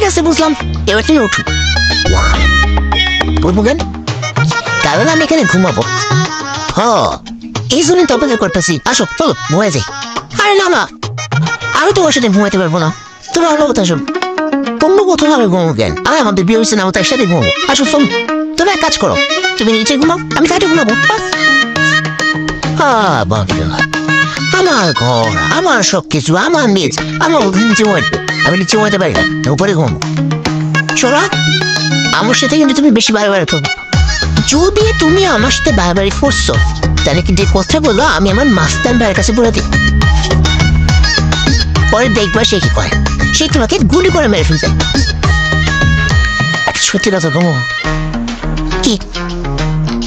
আছে বুঝলাম, এবার তুমি উঠো। উঠবো কেন? কারণ আমি এখানে ঘুমাবো। এই জন্যই তো অপেক্ষা করতেছি। আসো চলো ঘুমায় যাই। আরে না না, আমি তোমার সাথে ঘুমাইতে পারবো না। তুমি আমার কথা শোন, তোমরা কোথাও আমি ঘুমাবো কেন? আমি আমাদের বিয়ে হয়েছে না, তার সাথে ঘুমাবো। আসো শোন, তুমি এক কাজ করো, তুমি নিচে ঘুমাও, আমি সাইডে ঘুমাবো। আমার ঘর, আমার সবকিছু, আমার নিজ, আমার নিচে ঘুমাইতে, আমি নিচে ঘুমাইতে পারি না, উপরে ঘুমাবো। চলো, আমার সাথে কিন্তু তুমি বেশি বাড়াবাড়ি করবো। যদি তুমি আমার সাথে বাড়াবাড়ি করছো, তাহলে কিন্তু এই কথা বললো আমি আমার মাস্টার ভাইয়ের কাছে বলে দিই। পরে দেখবা সে কি করে, সে তোমাকে গুলি করে মেরে ফেলছে। সত্যি কথা ঘুমো কি,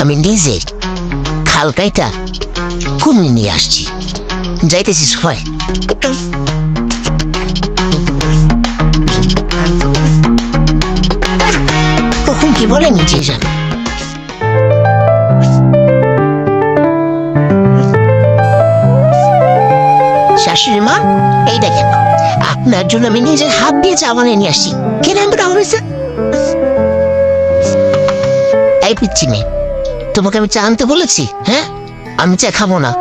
আমি নিজে খালকাইটা কুমড়ি নিয়ে আসছি, যাইতেছি সবাই। কখন কি বলে নিচে যান। শাশুড়ি মা, এই দেখেন আপনার জন্য আমি নিজের হাত দিয়ে চা বানিয়ে নিয়ে আসছি। কেন আমরা হয়েছে এই পিচ্ছি মেয়ে, তোমাকে আমি চা আনতে বলেছি? হ্যাঁ, আমি চা খাবো না।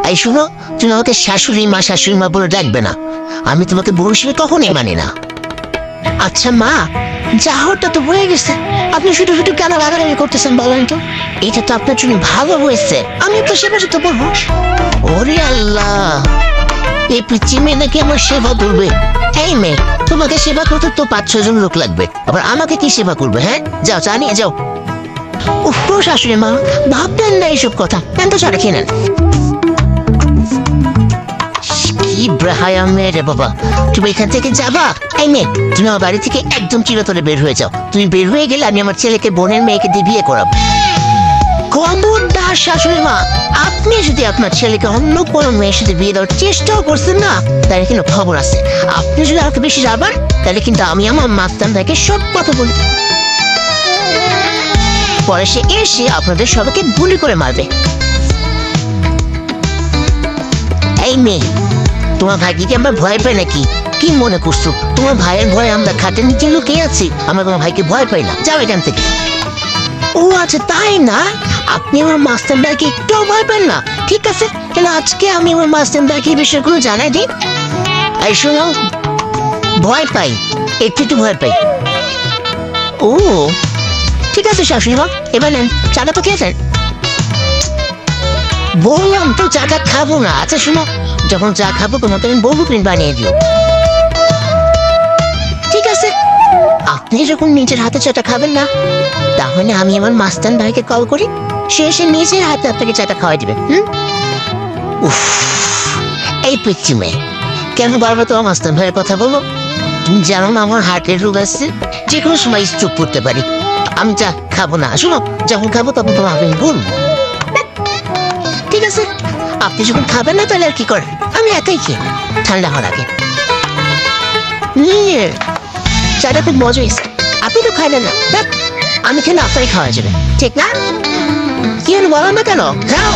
এই শুনো, তুমি আমাকে শাশুড়ি মা বলে ডাকবে না, আমি তোমাকে বউ হিসেবে কখনোই মানি না। আচ্ছা মা, যা হওয়ারটা তো হয়ে গেছে, আপনি শুধু শুধু কেন রাগারাগি করতেছেন বলেন তো? এটা তো আপনার জন্য ভালো হয়েছে, আমি তো সেবা তো বলবো। ওরে আল্লাহ, এই পিচ্ছি মেয়ে নাকি আমার সেবা করবে? এই মেয়ে, তোমাকে সেবা করতে তো 5-6 জন লোক লাগবে, আবার আমাকে কি সেবা করবে? হ্যাঁ, যাও চা নিয়ে যাও। উফ শাশুড়ি মা, ভাববেন না এইসব কথা, কেন তো চা খেয়ে নেন। কি ব্রাহায়া মেয়ে রে বাবা, তুমি এখান থেকে যাবা? এই মেয়ে, তুমি আমার বাড়ি থেকে একদম চিরতরে বের হয়ে যাও। তুমি বের হয়ে গেলে আমি আমার ছেলেকে বোনের মেয়েকে দিয়ে বিয়ে করাবো। খবরদার শাশুড়ি মা, আপনি যদি আপনার ছেলেকে অন্য কোনো মেয়ের সাথে বিয়ে দেওয়ার চেষ্টাও করছেন না, তাহলে কিন্তু খবর আছে। আপনি যদি আমাকে বেশি যাবার, তাহলে কিন্তু আমি আমার মাস্টার ভাইকে সব কথা বলি, পরে সে এসে আপনাদের সবাইকে গুলি করে মারবে। এই মেয়ে, তোমার ভাইকে কি আমরা ভয় পাই নাকি? কি মনে করছো তোমার ভাইয়ের ভয় আমরা খাটের নিচে লুকিয়ে আছি? আমরা তোমার ভাইকে ভয় পাই না, যাও এখান থেকে। ও আচ্ছা তাই না, আপনি আমার মাস্টার ভাইকে একটু ভয় পান না? ঠিক আছে, তাহলে আজকে আমি আমার মাস্টার ভাইকে বিষয়গুলো জানাই দিই। এই শোনো, ভয় পাই, একটু ভয় পাই। ও ঠিক আছে শাশুড়ি মা, এবার নেন চাটা তো খেয়েছেন। বললাম তো চাটা খাবো না। আচ্ছা শোনো, যখন চা খাবো তোমাকে আমি বহু প্রিন্ট বানিয়ে দিও। ঠিক আছে, আপনি যখন নিজের হাতে চাটা খাবেন না, তাহলে আমি আমার মাস্তান ভাইকে কল করি, সে এসে নিজের হাতে আপনাকে চাটা খাওয়াই দিবে। উফ, এই পিচ্ছি মেয়ে, কেন বারবার তোমার মাস্তান ভাইয়ের কথা বলো? তুমি জানো না আমার হার্টের রোগ আছে, যে কোনো সময় স্ট্রোক করতে পারি। আমি চা খাবো না, শোনো যখন খাবো তখন তোমার আমি বলবো। ঠিক আছে, আপনি যখন খাবেন না তাহলে আর কি করেন, আমি একাই খেয়ে ঠান্ডা হওয়ার আগে। চাটা খুব মজা হয়েছে, আপনি তো খাইলেন না, আমি খেলে আপনারই খাওয়া যাবে, ঠিক না? কি হলো বলো না কেন? খাও।